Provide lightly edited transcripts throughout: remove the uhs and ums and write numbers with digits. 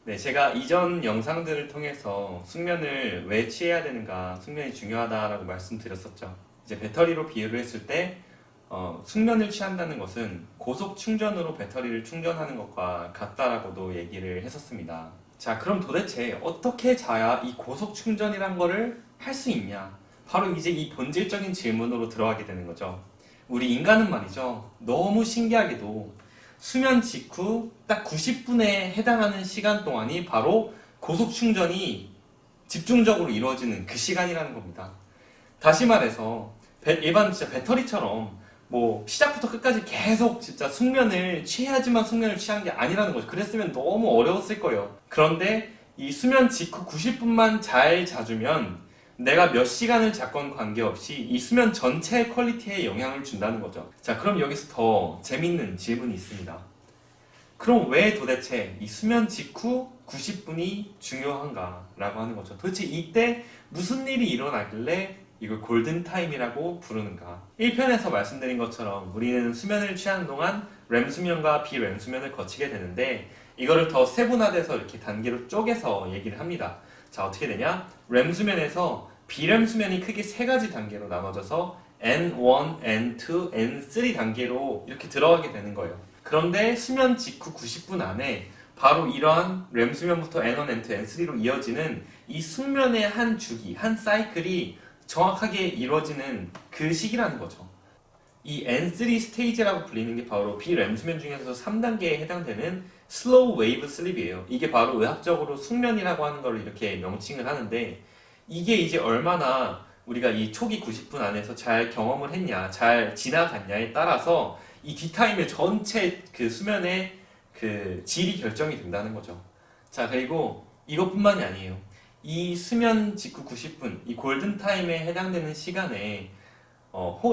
네, 제가 이전 영상들을 통해서 숙면을 왜 취해야 되는가, 숙면이 중요하다라고 말씀드렸었죠. 이제 배터리로 비유를 했을 때, 숙면을 취한다는 것은 고속 충전으로 배터리를 충전하는 것과 같다라고도 얘기를 했었습니다. 자, 그럼 도대체 어떻게 자야 이 고속 충전이란 거를 할 수 있냐? 바로 이제 이 본질적인 질문으로 들어가게 되는 거죠. 우리 인간은 말이죠. 너무 신기하게도 수면 직후 딱 90분에 해당하는 시간 동안이 바로 고속 충전이 집중적으로 이루어지는 그 시간이라는 겁니다. 다시 말해서 일반 진짜 배터리처럼 뭐 시작부터 끝까지 계속 진짜 숙면을 취해야지만 숙면을 취한 게 아니라는 거죠. 그랬으면 너무 어려웠을 거예요. 그런데 이 수면 직후 90분만 잘 자주면 내가 몇 시간을 잤건 관계없이 이 수면 전체 퀄리티에 영향을 준다는 거죠. 자, 그럼 여기서 더 재밌는 질문이 있습니다. 그럼 왜 도대체 이 수면 직후 90분이 중요한가 라고 하는 거죠. 도대체 이때 무슨 일이 일어나길래 이걸 골든타임이라고 부르는가. 1편에서 말씀드린 것처럼 우리는 수면을 취하는 동안 렘 수면과 비렘 수면을 거치게 되는데 이거를 더 세분화돼서 이렇게 단계로 쪼개서 얘기를 합니다. 자, 어떻게 되냐? 렘 수면에서 비렘 수면이 크게 세 가지 단계로 나눠져서 N1, N2, N3 단계로 이렇게 들어가게 되는 거예요. 그런데 수면 직후 90분 안에 바로 이러한 렘 수면부터 N1, N2, N3로 이어지는 이 숙면의 한 주기, 한 사이클이 정확하게 이루어지는 그 시기라는 거죠. 이 N3 스테이지라고 불리는 게 바로 비렘 수면 중에서 3단계에 해당되는 슬로우 웨이브 슬립이에요. 이게 바로 의학적으로 숙면이라고 하는 걸 이렇게 명칭을 하는데 이게 이제 얼마나 우리가 이 초기 90분 안에서 잘 경험을 했냐, 잘 지나갔냐에 따라서 이 뒷타임의 전체 그 수면의 그 질이 결정이 된다는 거죠. 자, 그리고 이것뿐만이 아니에요. 이 수면 직후 90분, 이 골든타임에 해당되는 시간에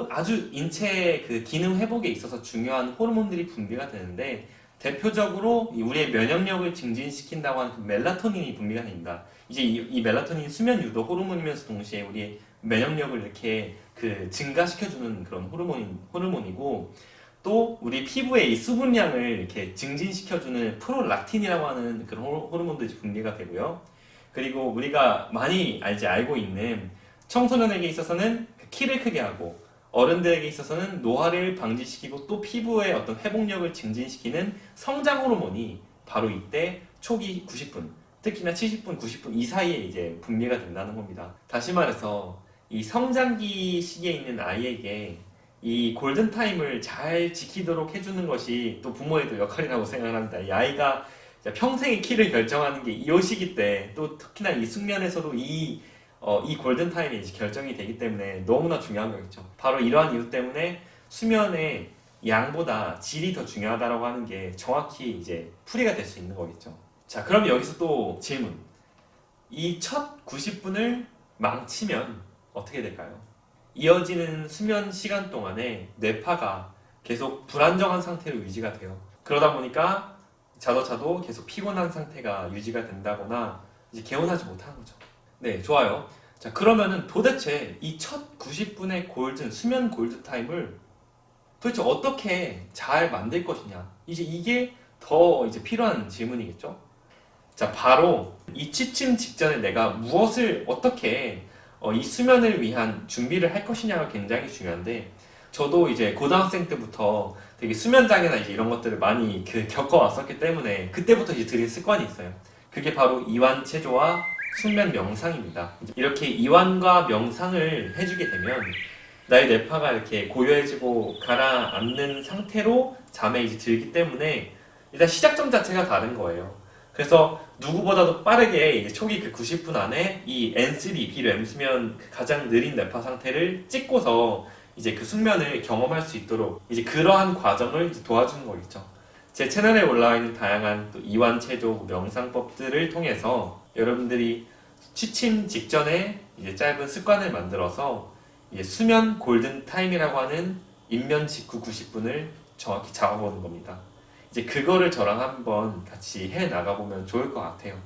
아주 인체의 그 기능 회복에 있어서 중요한 호르몬들이 분비가 되는데 대표적으로 우리의 면역력을 증진시킨다고 하는 그 멜라토닌이 분비가 됩니다. 이제 이 멜라토닌 수면 유도 호르몬이면서 동시에 우리의 면역력을 이렇게 그 증가시켜주는 그런 호르몬이고 또 우리 피부의 이 수분량을 이렇게 증진시켜주는 프롤락틴이라고 하는 그런 호르몬들이 분비가 되고요. 그리고 우리가 많이 알고 있는 청소년에게 있어서는 키를 크게 하고 어른들에게 있어서는 노화를 방지시키고 또 피부의 어떤 회복력을 증진시키는 성장 호르몬이 바로 이때 초기 90분, 특히나 70분, 90분 이 사이에 이제 분비가 된다는 겁니다. 다시 말해서 이 성장기 시기에 있는 아이에게 이 골든타임을 잘 지키도록 해주는 것이 또 부모의 또 역할이라고 생각합니다. 이 아이가 평생의 키를 결정하는 게 이 시기 때 또 특히나 이 숙면에서도 이 골든타임이 이제 결정이 되기 때문에 너무나 중요한 거겠죠. 바로 이러한 이유 때문에 수면의 양보다 질이 더 중요하다고 하는 게 정확히 이제 풀이가 될 수 있는 거겠죠. 자, 그럼 여기서 또 질문. 이 첫 90분을 망치면 어떻게 될까요? 이어지는 수면 시간 동안에 뇌파가 계속 불안정한 상태로 유지가 돼요. 그러다 보니까 자도 계속 피곤한 상태가 유지가 된다거나 이제 개운하지 못하는 거죠. 네, 좋아요. 자, 그러면은 도대체 이 첫 90분의 수면 골드 타임을 도대체 어떻게 잘 만들 것이냐? 이제 이게 더 이제 필요한 질문이겠죠? 자, 바로 이 취침 직전에 내가 무엇을 어떻게 이 수면을 위한 준비를 할 것이냐가 굉장히 중요한데 저도 이제 고등학생 때부터 되게 수면장애나 이제 이런 것들을 많이 겪어왔었기 때문에 그때부터 이제 들인 습관이 있어요. 그게 바로 이완 체조와 숙면 명상입니다. 이렇게 이완과 명상을 해주게 되면 나의 뇌파가 이렇게 고요해지고 가라앉는 상태로 잠에 이제 들기 때문에 일단 시작점 자체가 다른 거예요. 그래서 누구보다도 빠르게 이제 초기 그 90분 안에 이 N3, 비렘 수면 그 가장 느린 뇌파 상태를 찍고서 이제 그 숙면을 경험할 수 있도록 이제 그러한 과정을 이제 도와주는 거겠죠. 제 채널에 올라와 있는 다양한 또 이완 체조 명상법들을 통해서 여러분들이 취침 직전에 이제 짧은 습관을 만들어서 이제 수면 골든 타임이라고 하는 입면 직후 90분을 정확히 잡아보는 겁니다. 이제 그거를 저랑 한번 같이 해 나가보면 좋을 것 같아요.